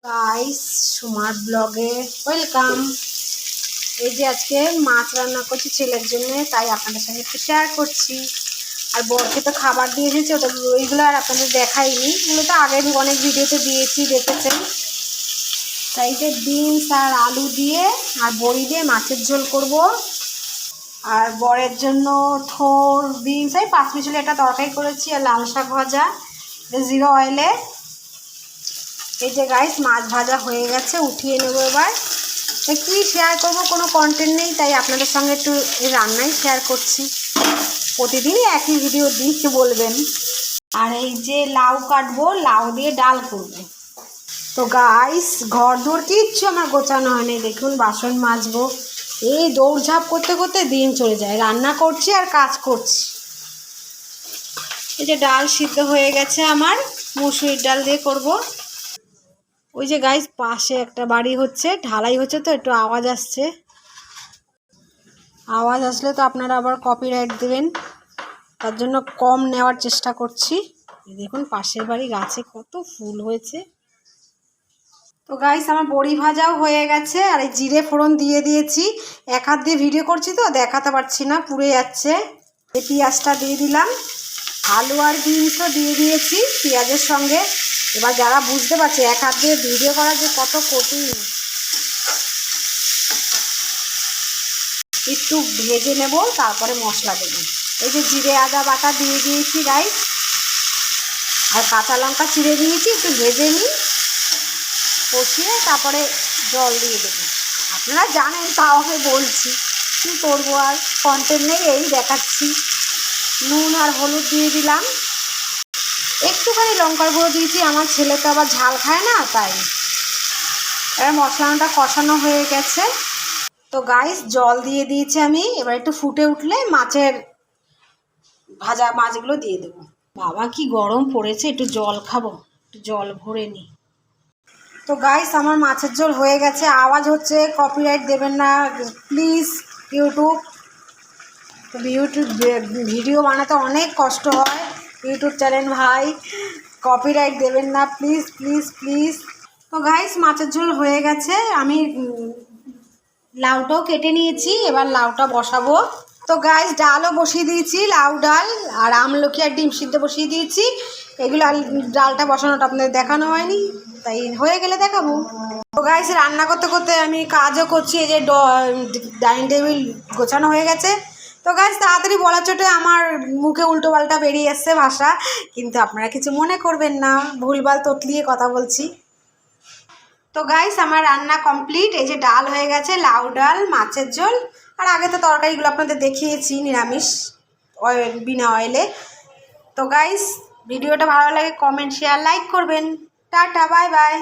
Guys, সুমার ব্লগে welcome. এই যে আজকে মাছ রান্না করছি ছেলের জন্য, তাই আপনাদের সঙ্গে একটু শেয়ার করছি। আর বরকে তো খাবার দিয়ে এসেছি, ওইগুলো আর আপনাদের দেখাইনি, ওগুলো তো আগের অনেক ভিডিওতে দিয়েছি, দেখেছেন। তাই যে বিনস আর আলু দিয়ে আর বড়ি দিয়ে মাছের ঝোল করব। আর বরের জন্য থোর বিনস এই 5 মিশালি একটা তরকারি করেছি, আর লাল শাক ভাজা জিরো অয়েলে। এই যে গাইস, মাছ ভাজা হয়ে গেছে, উঠিয়ে নেবো এবার। কি শেয়ার করব, কোনো কন্টেন্ট নেই, তাই আপনাদের সঙ্গে একটু এই রান্নাই শেয়ার করছি। প্রতিদিনই একই ভিডিও দিতে বলবেন। আর এই যে লাউ কাটবো, লাউ দিয়ে ডাল করব। তো গাইস, ঘর দৌড় কিচ্ছু আমার গোছানো হয়নি। দেখুন, বাসন মাজবো, এই দৌড়ঝাঁপ করতে করতে দিন চলে যায়। রান্না করছি আর কাজ করছি। এই যে ডাল সিদ্ধ হয়ে গেছে আমার, মুসুরির ডাল দিয়ে করব। ওই যে গাইস, পাশে একটা বাড়ি হচ্ছে, ঢালাই হচ্ছে, তো একটু আওয়াজ আসছে। আওয়াজ আসলে তো আপনারা আবার কপিরাইট দেবেন, তার জন্য কম নেওয়ার চেষ্টা করছি। দেখুন, পাশের বাড়ি গাছে কত ফুল হয়েছে। তো গাইস, আমার বড়ি ভাজাও হয়ে গেছে, আর এই জিরে ফোড়ন দিয়ে দিয়েছি। এক হাত দিয়ে ভিডিও করছি তো দেখাতে পারছি না, পুড়ে যাচ্ছে। এই পেঁয়াজটা দিয়ে দিলাম, আলু আর বিনসও দিয়ে দিয়েছি পেঁয়াজের সঙ্গে। এবার যারা বুঝতে পারছে এক হাত দিয়ে ভিডিও করা যে কত কঠিন, একটু ভেজে নেব, তারপরে মশলা দেবো। এই যে জিরে আদা বাটা দিয়ে দিয়েছি গাইস, আর কাঁচা লঙ্কা চিড়ে দিয়েছি। একটু ভেজে নিই, কষিয়ে তারপরে জল দিয়ে দেবো। আপনারা জানেন, তাও আমি বলছি, কী করবো আর, কন্টেন্ট নেই, এই দেখাচ্ছি। নুন আর হলুদ দিয়ে দিলাম, একটুখানি লঙ্কার গুঁড়ো দিয়েছি, আমার ছেলে তো আবার ঝাল খায় না, তাই। এবার মশলাটা কষানো হয়ে গেছে, তো গাইস জল দিয়ে দিয়েছি আমি। এবার একটু ফুটে উঠলে মাছের ভাজা মাছগুলো দিয়ে দেবো। বাবা কি গরম পড়েছে, একটু জল খাবো, একটু জল ভরে নিই। তো গাইস, আমার মাছের ঝোল হয়ে গেছে। আওয়াজ হচ্ছে, কপিরাইট দেবেন না প্লিজ। ইউটিউব ভিডিও বানাতে অনেক কষ্ট হয়, ইউটিউব চ্যানেল ভাই, কপিরাইট দেবেন না প্লিজ প্লিজ প্লিজ। তো গাইস, মাছের ঝোল হয়ে গেছে, আমি লাউটাও কেটে নিয়েছি, এবার লাউটা বসাবো। তো গাইস, ডালও বসিয়ে দিয়েছি, লাউ ডাল আর আমলকি আর ডিম সিদ্ধ বসিয়ে দিয়েছি। এগুলো ডালটা বসানোটা আপনাদের দেখানো হয়নি, তাই হয়ে গেলে দেখাবো। তো গাইস, রান্না করতে করতে আমি কাজও করছি। এই যে ডাইনিং টেবিল গোছানো হয়ে গেছে। তো গাইস, তাড়াতাড়ি বলা চোটে আমার মুখে উল্টো পাল্টা বেরিয়ে এসছে ভাষা, কিন্তু আপনারা কিছু মনে করবেন না, ভুলভাল ততলিয়ে কথা বলছি। তো গাইস, আমার রান্না কমপ্লিট। এই যে ডাল হয়ে গেছে, লাউ ডাল, মাছের ঝোল, আর আগে তো তরকারিগুলো আপনাদের দেখিয়েছি, নিরামিষ, বিনা অয়েলে। তো গাইস, ভিডিওটা ভালো লাগে কমেন্ট শেয়ার লাইক করবেন। Tata, bye bye.